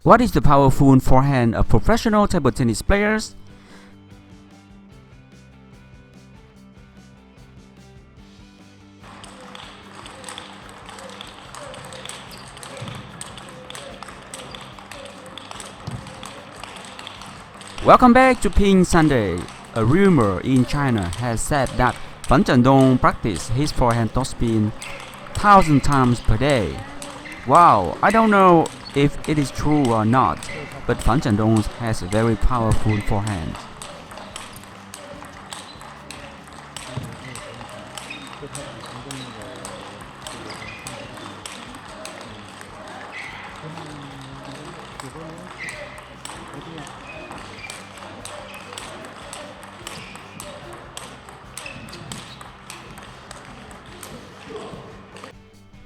What is the powerful forehand of professional table tennis players? Welcome back to PingSunday. A rumor in China has said that Zhendong practices his forehand topspin 1,000 times per day. Wow, I don't know if it is true or not, but Zhendong has a very powerful forehand.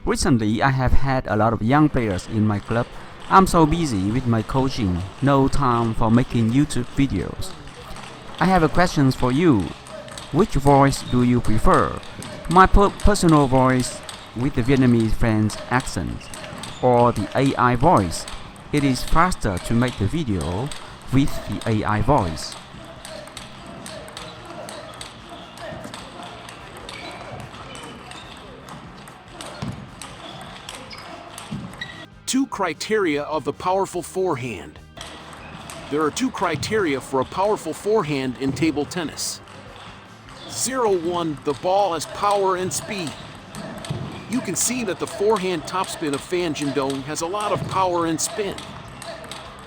Recently, I have had a lot of young players in my club. I'm so busy with my coaching, no time for making YouTube videos. I have a question for you. Which voice do you prefer? My personal voice with the Vietnamese French accent, or the AI voice? It is faster to make the video with the AI voice. Two criteria of the powerful forehand. There are two criteria for a powerful forehand in table tennis. 0-1, the ball has power and speed. You can see that the forehand topspin of Zhendong has a lot of power and spin.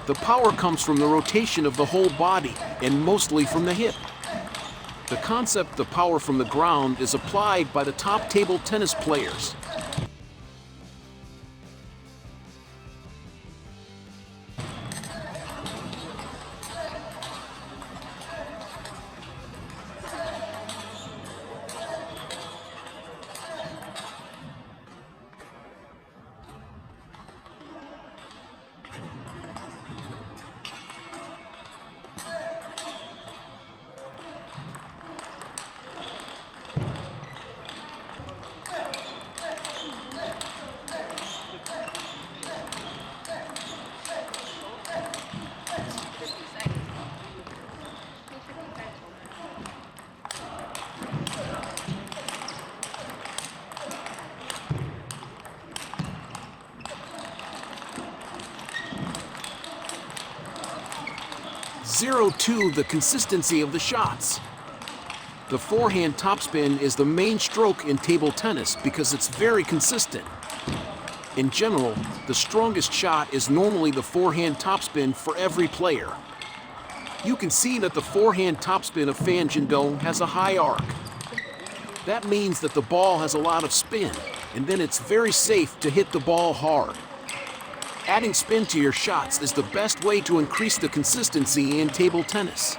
The power comes from the rotation of the whole body and mostly from the hip. The concept of power from the ground is applied by the top table tennis players. Zero-2, the consistency of the shots. The forehand topspin is the main stroke in table tennis because it's very consistent. In general, the strongest shot is normally the forehand topspin for every player. You can see that the forehand topspin of Zhendong has a high arc. That means that the ball has a lot of spin, and then it's very safe to hit the ball hard. Adding spin to your shots is the best way to increase the consistency in table tennis.